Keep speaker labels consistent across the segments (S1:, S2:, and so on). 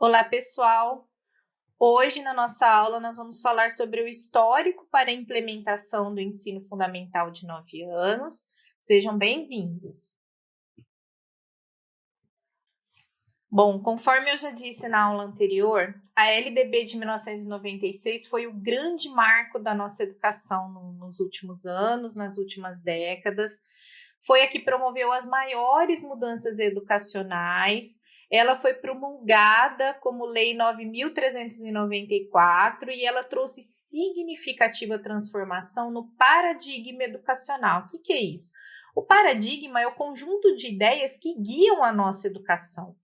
S1: Olá, pessoal! Hoje, na nossa aula, nós vamos falar sobre o histórico para a implementação do ensino fundamental de 9 anos. Sejam bem-vindos! Bom, conforme eu já disse na aula anterior, a LDB de 1996 foi o grande marco da nossa educação nos últimos anos, nas últimas décadas. Foi a que promoveu as maiores mudanças educacionais. Ela foi promulgada como Lei 9.394 e ela trouxe significativa transformação no paradigma educacional. O que é isso? O paradigma é o conjunto de ideias que guiam a nossa educação.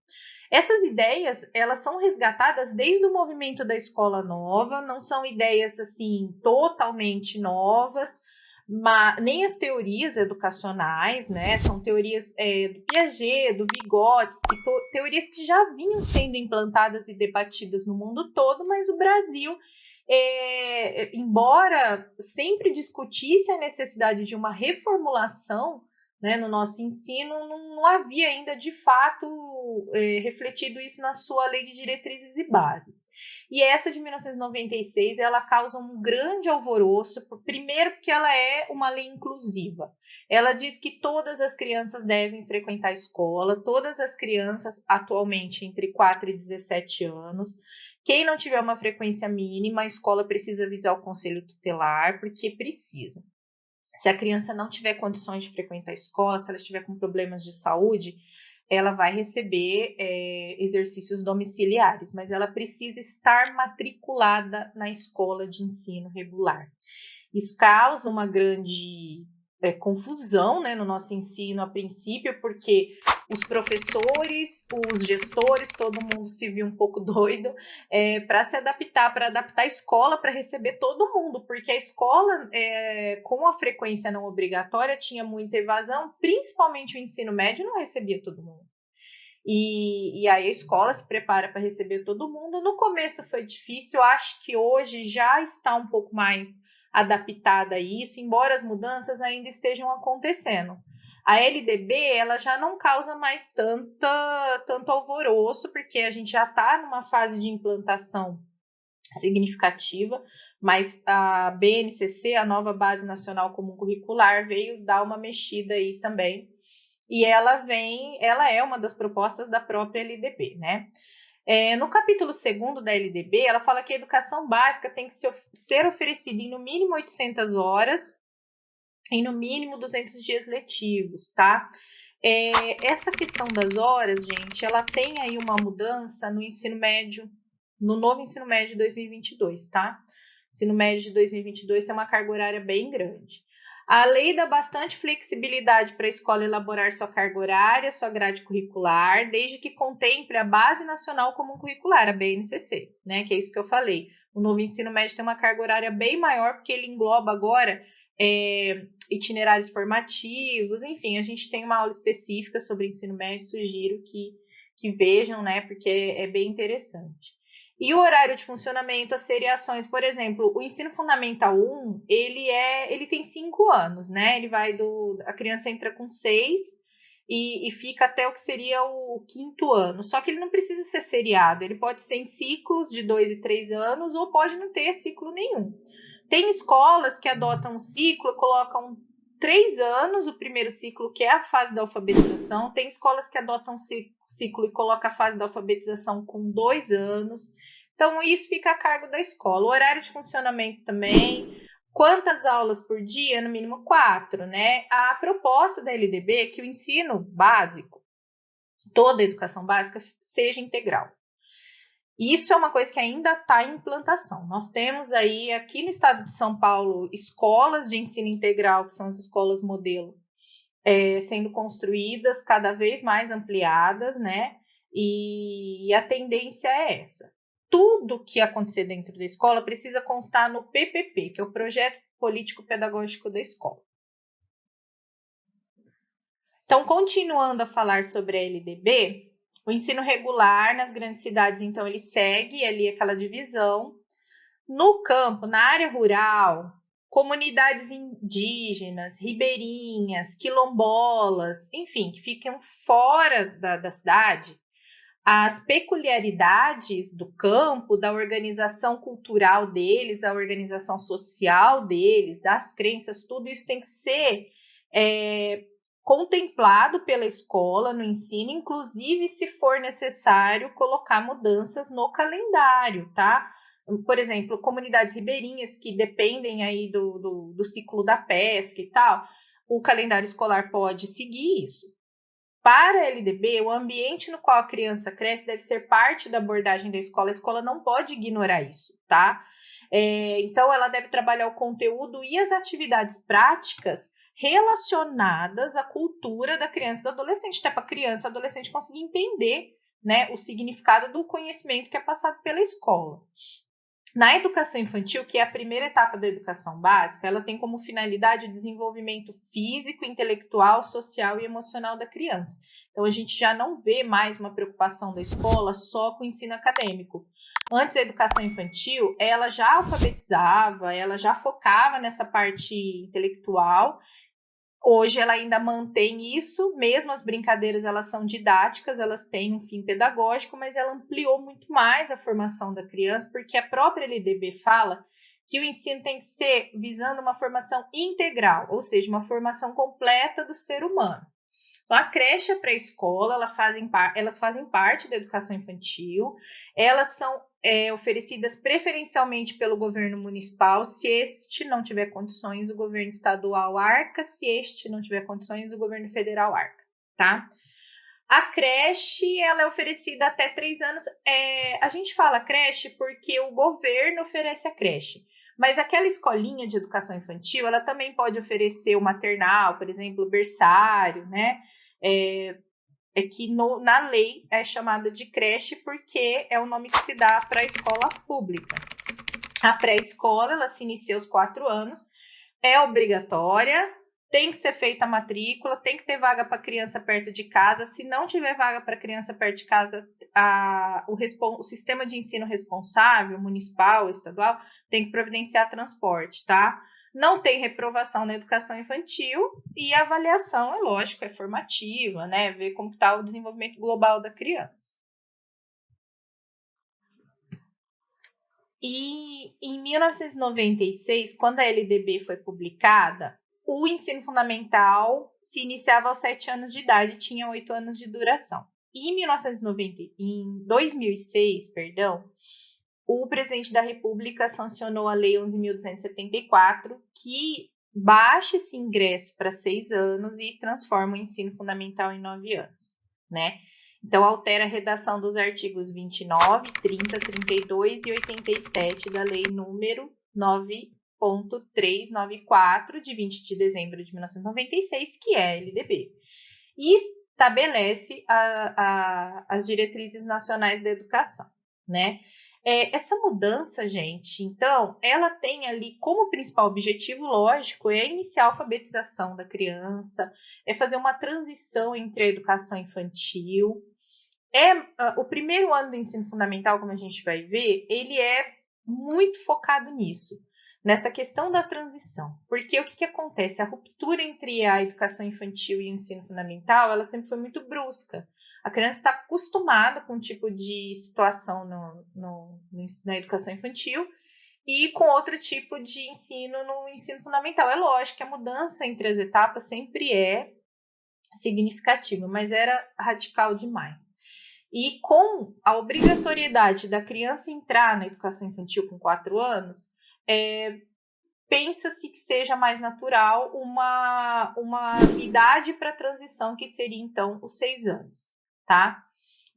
S1: Essas ideias, elas são resgatadas desde o movimento da escola nova, não são ideias assim totalmente novas, nem as teorias educacionais, né? São teorias do Piaget, do Vygotsky, teorias que já vinham sendo implantadas e debatidas no mundo todo, mas o Brasil, embora sempre discutisse a necessidade de uma reformulação, né, no nosso ensino, não havia ainda de fato refletido isso na sua Lei de Diretrizes e Bases. E essa de 1996, ela causa um grande alvoroço, primeiro porque ela é uma lei inclusiva. Ela diz que todas as crianças devem frequentar a escola, todas as crianças atualmente entre 4 e 17 anos. Quem não tiver uma frequência mínima, a escola precisa avisar o conselho tutelar, porque precisa. Se a criança não tiver condições de frequentar a escola, se ela estiver com problemas de saúde, ela vai receber exercícios domiciliares, mas ela precisa estar matriculada na escola de ensino regular. Isso causa uma grande confusão, né, no nosso ensino a princípio, porque os professores, os gestores, todo mundo se viu um pouco doido para se adaptar, para adaptar a escola para receber todo mundo, porque a escola, com a frequência não obrigatória, tinha muita evasão, principalmente o ensino médio não recebia todo mundo. E aí a escola se prepara para receber todo mundo. No começo foi difícil, acho que hoje já está um pouco mais adaptada a isso, embora as mudanças ainda estejam acontecendo. A LDB ela já não causa mais tanto alvoroço, porque a gente já está numa fase de implantação significativa, mas a BNCC, a nova Base Nacional Comum Curricular, veio dar uma mexida aí também. E ela é uma das propostas da própria LDB, né? No capítulo 2º da LDB, ela fala que a educação básica tem que ser oferecida em no mínimo 800 horas, em no mínimo 200 dias letivos, tá? Essa questão das horas, gente, ela tem aí uma mudança no ensino médio, no novo ensino médio de 2022, tá? O ensino médio de 2022 tem uma carga horária bem grande. A lei dá bastante flexibilidade para a escola elaborar sua carga horária, sua grade curricular, desde que contemple a Base Nacional Comum Curricular, a BNCC, né? Que é isso que eu falei. O novo ensino médio tem uma carga horária bem maior, porque ele engloba agora itinerários formativos, enfim, a gente tem uma aula específica sobre ensino médio, sugiro que vejam, né? Porque é bem interessante. E o horário de funcionamento, as seriações, por exemplo, o ensino fundamental 1, ele tem 5 anos, né? A criança entra com 6 e fica até o que seria o 5º ano. Só que ele não precisa ser seriado, ele pode ser em ciclos de 2 e 3 anos ou pode não ter ciclo nenhum. Tem escolas que adotam um ciclo, colocam 3 anos, o primeiro ciclo, que é a fase da alfabetização. Tem escolas que adotam ciclo e colocam a fase da alfabetização com 2 anos. Então, isso fica a cargo da escola. O horário de funcionamento também. Quantas aulas por dia? No mínimo 4, né? A proposta da LDB é que o ensino básico, toda a educação básica, seja integral. Isso é uma coisa que ainda está em implantação. Nós temos aí, aqui no estado de São Paulo, escolas de ensino integral, que são as escolas modelo, sendo construídas, cada vez mais ampliadas, né? E a tendência é essa. Tudo que acontecer dentro da escola precisa constar no PPP, que é o Projeto Político Pedagógico da Escola. Então, continuando a falar sobre a LDB, o ensino regular nas grandes cidades, então, ele segue ali aquela divisão. No campo, na área rural, comunidades indígenas, ribeirinhas, quilombolas, enfim, que ficam fora da cidade, as peculiaridades do campo, da organização cultural deles, a organização social deles, das crenças, tudo isso tem que ser contemplado pela escola no ensino, inclusive se for necessário colocar mudanças no calendário, tá? Por exemplo, comunidades ribeirinhas que dependem aí do ciclo da pesca e tal, o calendário escolar pode seguir isso. Para a LDB, o ambiente no qual a criança cresce deve ser parte da abordagem da escola. A escola não pode ignorar isso, tá? Então, ela deve trabalhar o conteúdo e as atividades práticas relacionadas à cultura da criança e do adolescente, até para a criança e o adolescente conseguir entender, né, o significado do conhecimento que é passado pela escola. Na educação infantil, que é a primeira etapa da educação básica, ela tem como finalidade o desenvolvimento físico, intelectual, social e emocional da criança. Então, a gente já não vê mais uma preocupação da escola só com o ensino acadêmico. Antes, a educação infantil, ela já alfabetizava, ela já focava nessa parte intelectual. Hoje ela ainda mantém isso, mesmo as brincadeiras elas são didáticas, elas têm um fim pedagógico, mas ela ampliou muito mais a formação da criança, porque a própria LDB fala que o ensino tem que ser visando uma formação integral, ou seja, uma formação completa do ser humano. Então, a creche e a pré-escola, elas fazem parte da educação infantil, elas são oferecidas preferencialmente pelo governo municipal. Se este não tiver condições, o governo estadual arca. Se este não tiver condições, o governo federal arca, tá? A creche, ela é oferecida até 3 anos. A gente fala creche porque o governo oferece a creche. Mas aquela escolinha de educação infantil, ela também pode oferecer o maternal, por exemplo, o berçário, né? Que na lei é chamada de creche porque é o nome que se dá para a escola pública. A pré-escola, ela se inicia aos 4 anos, é obrigatória, tem que ser feita a matrícula, tem que ter vaga para criança perto de casa. Se não tiver vaga para criança perto de casa, o sistema de ensino responsável, municipal, estadual, tem que providenciar transporte, tá? Não tem reprovação na educação infantil e a avaliação, é lógico, é formativa, né? Ver como está o desenvolvimento global da criança. E em 1996, quando a LDB foi publicada, o ensino fundamental se iniciava aos 7 anos de idade e tinha 8 anos de duração. E em 2006, o presidente da República sancionou a Lei 11.274, que baixa esse ingresso para 6 anos e transforma o ensino fundamental em 9 anos, né? Então, altera a redação dos artigos 29, 30, 32 e 87 da Lei número 9.394, de 20 de dezembro de 1996, que é a LDB. E estabelece as diretrizes nacionais da educação, né? Essa mudança, gente, então, ela tem ali como principal objetivo, lógico, iniciar a alfabetização da criança, fazer uma transição entre a educação infantil. O primeiro ano do ensino fundamental, como a gente vai ver, ele é muito focado nisso, nessa questão da transição. Porque o que acontece? A ruptura entre a educação infantil e o ensino fundamental, ela sempre foi muito brusca. A criança está acostumada com um tipo de situação na educação infantil e com outro tipo de ensino no ensino fundamental. É lógico que a mudança entre as etapas sempre é significativa, mas era radical demais. E com a obrigatoriedade da criança entrar na educação infantil com 4 anos, pensa-se que seja mais natural uma idade para transição, que seria, então, os 6 anos, tá?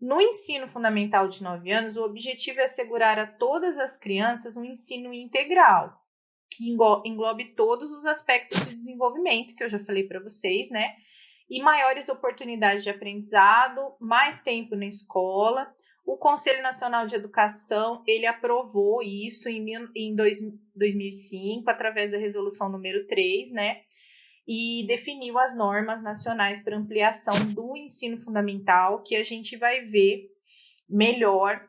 S1: No ensino fundamental de 9 anos, o objetivo é assegurar a todas as crianças um ensino integral, que englobe todos os aspectos de desenvolvimento, que eu já falei para vocês, né? E maiores oportunidades de aprendizado, mais tempo na escola. O Conselho Nacional de Educação, ele aprovou isso em 2005, através da resolução número 3, né? E definiu as normas nacionais para ampliação do ensino fundamental, que a gente vai ver melhor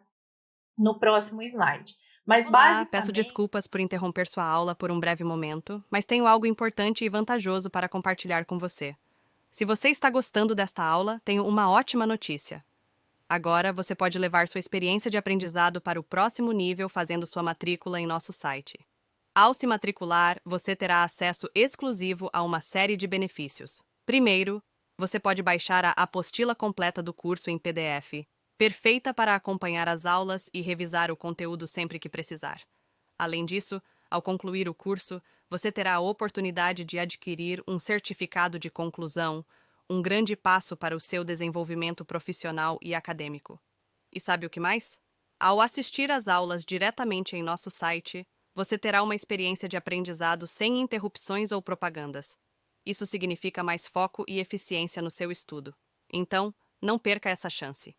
S1: no próximo slide. Mas
S2: Olá, peço desculpas por interromper sua aula por um breve momento, mas tenho algo importante e vantajoso para compartilhar com você. Se você está gostando desta aula, tenho uma ótima notícia. Agora, você pode levar sua experiência de aprendizado para o próximo nível fazendo sua matrícula em nosso site. Ao se matricular, você terá acesso exclusivo a uma série de benefícios. Primeiro, você pode baixar a apostila completa do curso em PDF, perfeita para acompanhar as aulas e revisar o conteúdo sempre que precisar. Além disso, ao concluir o curso, você terá a oportunidade de adquirir um certificado de conclusão, um grande passo para o seu desenvolvimento profissional e acadêmico. E sabe o que mais? Ao assistir às aulas diretamente em nosso site, você terá uma experiência de aprendizado sem interrupções ou propagandas. Isso significa mais foco e eficiência no seu estudo. Então, não perca essa chance.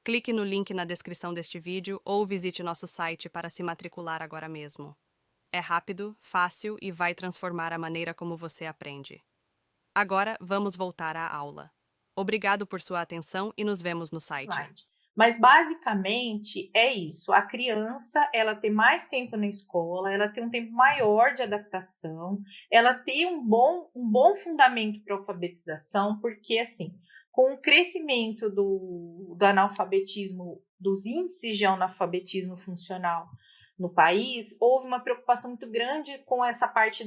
S2: Clique no link na descrição deste vídeo ou visite nosso site para se matricular agora mesmo. É rápido, fácil e vai transformar a maneira como você aprende. Agora, vamos voltar à aula. Obrigado por sua atenção e nos vemos no site.
S1: Slide. Mas basicamente é isso. A criança, ela tem mais tempo na escola, ela tem um tempo maior de adaptação, ela tem um bom fundamento para alfabetização, porque assim, com o crescimento do analfabetismo, dos índices de analfabetismo funcional no país, houve uma preocupação muito grande com essa parte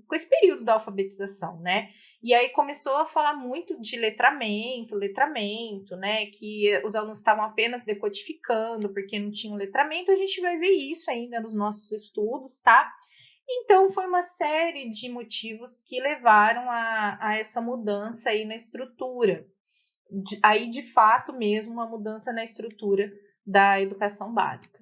S1: com esse período da alfabetização, né? E aí começou a falar muito de letramento, né? Que os alunos estavam apenas decodificando porque não tinham letramento. A gente vai ver isso ainda nos nossos estudos, tá? Então, foi uma série de motivos que levaram a essa mudança aí na estrutura. Aí, de fato, mesmo, uma mudança na estrutura da educação básica.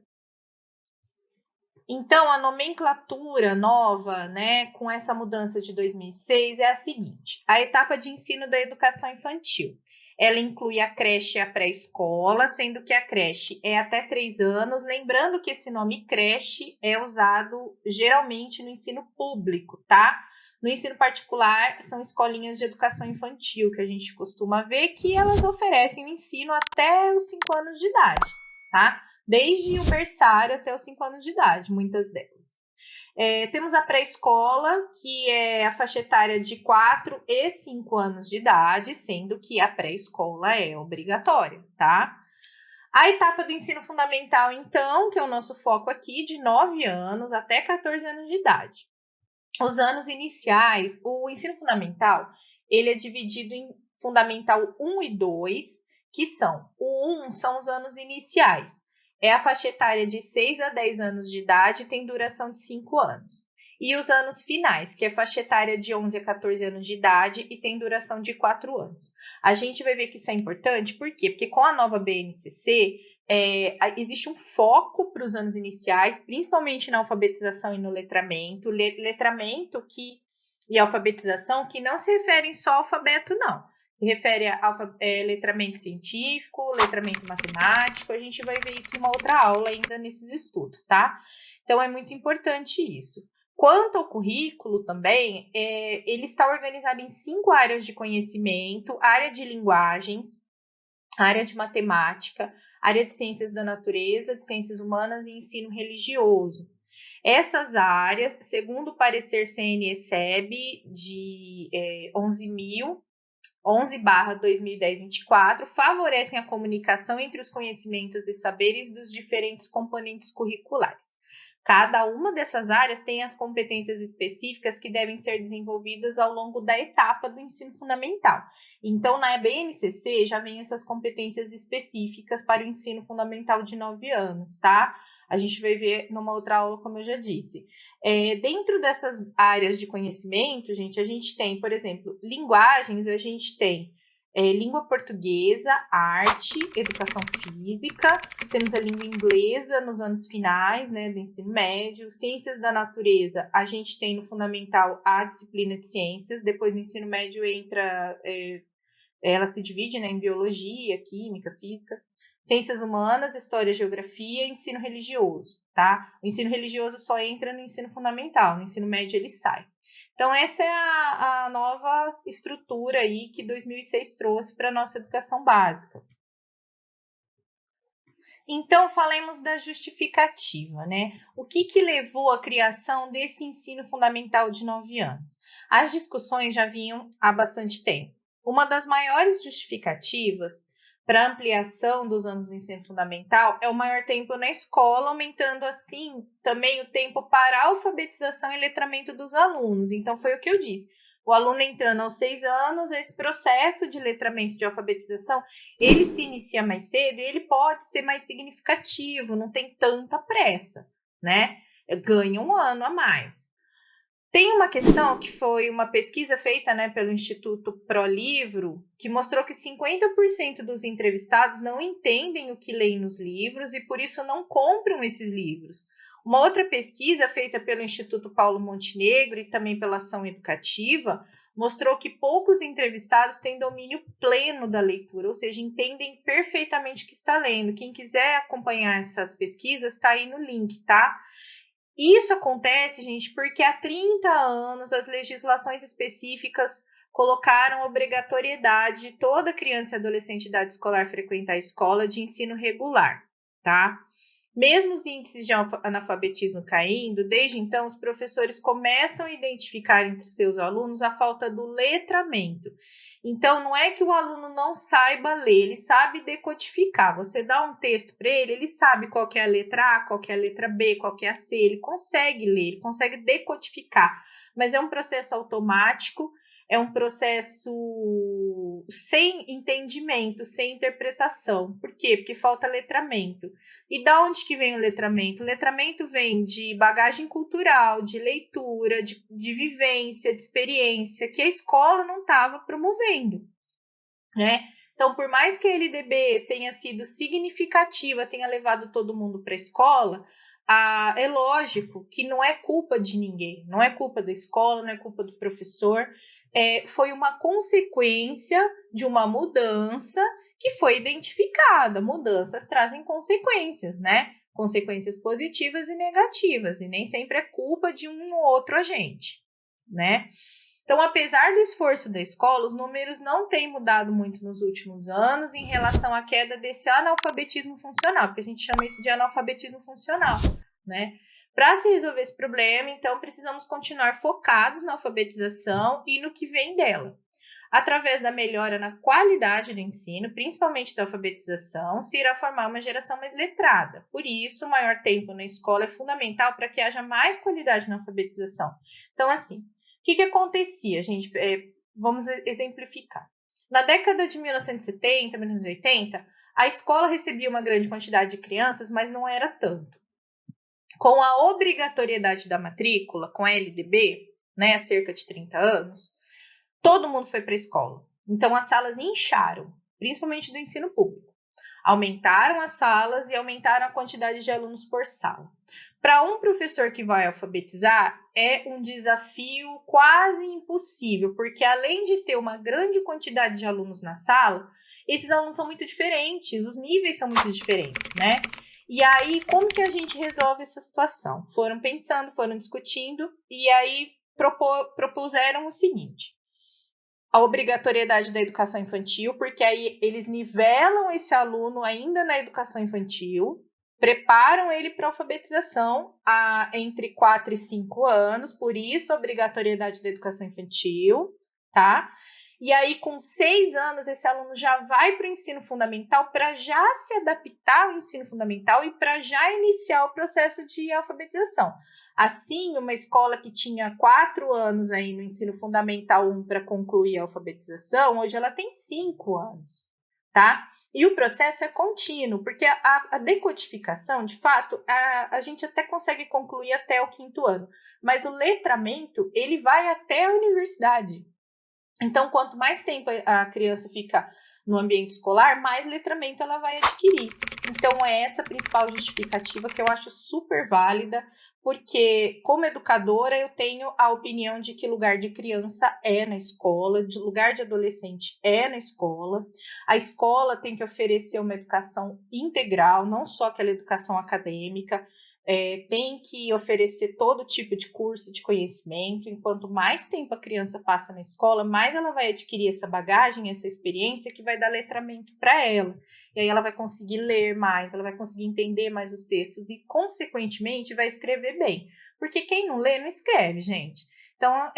S1: Então, a nomenclatura nova, né, com essa mudança de 2006, é a seguinte: a etapa de ensino da educação infantil. Ela inclui a creche e a pré-escola, sendo que a creche é até 3 anos. Lembrando que esse nome creche é usado geralmente no ensino público, tá? No ensino particular, são escolinhas de educação infantil, que a gente costuma ver que elas oferecem o ensino até os 5 anos de idade, tá? Desde o berçário até os 5 anos de idade, muitas delas. Temos a pré-escola, que é a faixa etária de 4 e 5 anos de idade, sendo que a pré-escola é obrigatória, tá? A etapa do ensino fundamental, então, que é o nosso foco aqui, de 9 anos até 14 anos de idade. Os anos iniciais, o ensino fundamental, ele é dividido em fundamental 1 e 2, que são, o 1 são os anos iniciais. É a faixa etária de 6 a 10 anos de idade e tem duração de 5 anos. E os anos finais, que é a faixa etária de 11 a 14 anos de idade e tem duração de 4 anos. A gente vai ver que isso é importante, por quê? Porque com a nova BNCC, existe um foco para os anos iniciais, principalmente na alfabetização e no letramento. Letramento e alfabetização que não se referem só ao alfabeto, não. Se refere a letramento científico, letramento matemático. A gente vai ver isso em uma outra aula ainda nesses estudos, tá? Então, é muito importante isso. Quanto ao currículo também, ele está organizado em 5 áreas de conhecimento: área de linguagens, área de matemática, área de ciências da natureza, de ciências humanas e ensino religioso. Essas áreas, segundo o parecer CNE-SEB de 11/2010-24, favorecem a comunicação entre os conhecimentos e saberes dos diferentes componentes curriculares. Cada uma dessas áreas tem as competências específicas que devem ser desenvolvidas ao longo da etapa do ensino fundamental. Então, na BNCC já vem essas competências específicas para o ensino fundamental de 9 anos, tá? A gente vai ver numa outra aula, como eu já disse. Dentro dessas áreas de conhecimento, gente, a gente tem, por exemplo, linguagens, a gente tem língua portuguesa, arte, educação física, temos a língua inglesa nos anos finais, né, do ensino médio. Ciências da natureza, a gente tem no fundamental a disciplina de ciências, depois no ensino médio entra, ela se divide, né, em biologia, química, física. Ciências humanas, história, geografia e ensino religioso, tá? O ensino religioso só entra no ensino fundamental, no ensino médio ele sai. Então, essa é a nova estrutura aí que 2006 trouxe para a nossa educação básica. Então, falemos da justificativa, né? O que levou à criação desse ensino fundamental de 9 anos? As discussões já vinham há bastante tempo. Uma das maiores justificativas para ampliação dos anos do ensino fundamental é o maior tempo na escola, aumentando assim também o tempo para alfabetização e letramento dos alunos. Então, foi o que eu disse. O aluno entrando aos 6 anos, esse processo de letramento de alfabetização, ele se inicia mais cedo e ele pode ser mais significativo, não tem tanta pressa, né? Ganha um ano a mais. Tem uma questão que foi uma pesquisa feita, né, pelo Instituto ProLivro, que mostrou que 50% dos entrevistados não entendem o que leem nos livros e por isso não compram esses livros. Uma outra pesquisa feita pelo Instituto Paulo Montenegro e também pela Ação Educativa mostrou que poucos entrevistados têm domínio pleno da leitura, ou seja, entendem perfeitamente o que está lendo. Quem quiser acompanhar essas pesquisas, está aí no link, tá? Isso acontece, gente, porque há 30 anos as legislações específicas colocaram obrigatoriedade de toda criança e adolescente de idade escolar frequentar a escola de ensino regular, tá? Mesmo os índices de analfabetismo caindo, desde então os professores começam a identificar entre seus alunos a falta do letramento. Então, não é que o aluno não saiba ler, ele sabe decodificar. Você dá um texto para ele, ele sabe qual que é a letra A, qual que é a letra B, qual que é a C, ele consegue ler, ele consegue decodificar. Mas é um processo automático, é um processo sem entendimento, sem interpretação. Por quê? Porque falta letramento. E da onde que vem o letramento? O letramento vem de bagagem cultural, de leitura, de vivência, de experiência, que a escola não estava promovendo, né? Então, por mais que a LDB tenha sido significativa, tenha levado todo mundo para a escola, é lógico que não é culpa de ninguém, não é culpa da escola, não é culpa do professor, foi uma consequência de uma mudança que foi identificada. Mudanças trazem consequências, né? Consequências positivas e negativas, e nem sempre é culpa de um ou outro agente, né? Então, apesar do esforço da escola, os números não têm mudado muito nos últimos anos em relação à queda desse analfabetismo funcional, porque a gente chama isso de analfabetismo funcional, né? Para se resolver esse problema, então, precisamos continuar focados na alfabetização e no que vem dela. Através da melhora na qualidade do ensino, principalmente da alfabetização, se irá formar uma geração mais letrada. Por isso, o maior tempo na escola é fundamental para que haja mais qualidade na alfabetização. Então, assim, o que acontecia, gente? Vamos exemplificar. Na década de 1970, 1980, a escola recebia uma grande quantidade de crianças, mas não era tanto. Com a obrigatoriedade da matrícula, com a LDB, né, há cerca de 30 anos, todo mundo foi para a escola. Então, as salas incharam, principalmente do ensino público. Aumentaram as salas e aumentaram a quantidade de alunos por sala. Para um professor que vai alfabetizar, é um desafio quase impossível, porque além de ter uma grande quantidade de alunos na sala, esses alunos são muito diferentes, os níveis são muito diferentes, né? E aí, como que a gente resolve essa situação? Foram pensando, foram discutindo, e aí propuseram o seguinte: a obrigatoriedade da educação infantil, porque aí eles nivelam esse aluno ainda na educação infantil, preparam ele para a alfabetização entre 4 e 5 anos, por isso a obrigatoriedade da educação infantil, tá? E aí, com 6 anos, esse aluno já vai para o ensino fundamental para já se adaptar ao ensino fundamental e para já iniciar o processo de alfabetização. Assim, uma escola que tinha 4 anos aí no ensino fundamental 1 para concluir a alfabetização, hoje ela tem 5 anos, tá? E o processo é contínuo, porque a decodificação, de fato, a gente até consegue concluir até o 5º ano, mas o letramento, ele vai até a universidade. Então, quanto mais tempo a criança fica no ambiente escolar, mais letramento ela vai adquirir. Então, é essa a principal justificativa que eu acho super válida, porque, como educadora, eu tenho a opinião de que lugar de criança é na escola, de lugar de adolescente é na escola. A escola tem que oferecer uma educação integral, não só aquela educação acadêmica, tem que oferecer todo tipo de curso de conhecimento. Enquanto mais tempo a criança passa na escola, mais ela vai adquirir essa bagagem, essa experiência que vai dar letramento para ela. E aí ela vai conseguir ler mais, ela vai conseguir entender mais os textos e, consequentemente, vai escrever bem. Porque quem não lê, não escreve, gente. Então,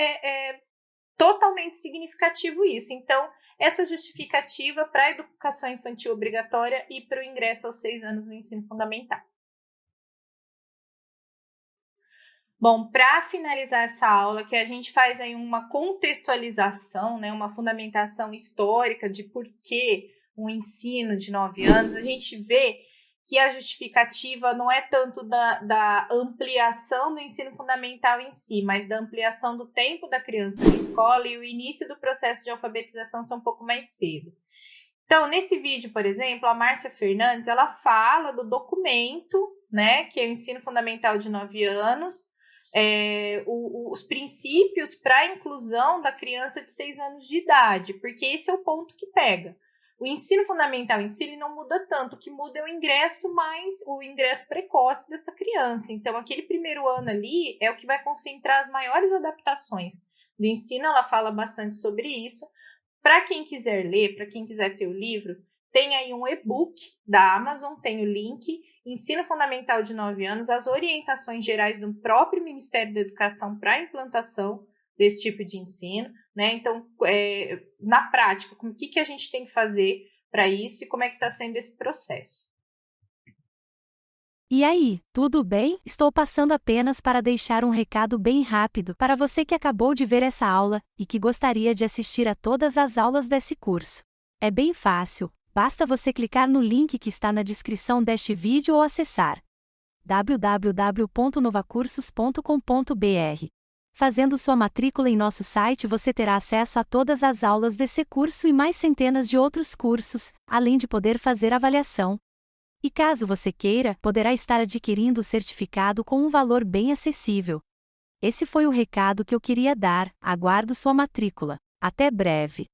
S1: totalmente significativo isso. Então, essa justificativa para a educação infantil obrigatória e para o ingresso aos 6 anos no ensino fundamental. Bom, para finalizar essa aula, que a gente faz aí uma contextualização, né, uma fundamentação histórica de por que um ensino de 9 anos, a gente vê que a justificativa não é tanto da ampliação do ensino fundamental em si, mas da ampliação do tempo da criança na escola e o início do processo de alfabetização ser um pouco mais cedo. Então, nesse vídeo, por exemplo, a Márcia Fernandes, ela fala do documento, né, que é o ensino fundamental de 9 anos, os princípios para a inclusão da criança de 6 anos de idade, porque esse é o ponto que pega. O ensino fundamental em si ele não muda tanto, o que muda é o ingresso precoce dessa criança. Então, aquele primeiro ano ali é o que vai concentrar as maiores adaptações do ensino, ela fala bastante sobre isso. Para quem quiser ler, para quem quiser ter o livro, tem aí um e-book da Amazon, tem o link, Ensino Fundamental de 9 anos, as orientações gerais do próprio Ministério da Educação para a implantação desse tipo de ensino, né? Então, na prática, o que a gente tem que fazer para isso e como é que está sendo esse processo.
S3: E aí, tudo bem? Estou passando apenas para deixar um recado bem rápido para você que acabou de ver essa aula e que gostaria de assistir a todas as aulas desse curso. É bem fácil, basta você clicar no link que está na descrição deste vídeo ou acessar www.novacursos.com.br. Fazendo sua matrícula em nosso site você terá acesso a todas as aulas desse curso e mais centenas de outros cursos, além de poder fazer avaliação. E caso você queira, poderá estar adquirindo o certificado com um valor bem acessível. Esse foi o recado que eu queria dar, aguardo sua matrícula. Até breve!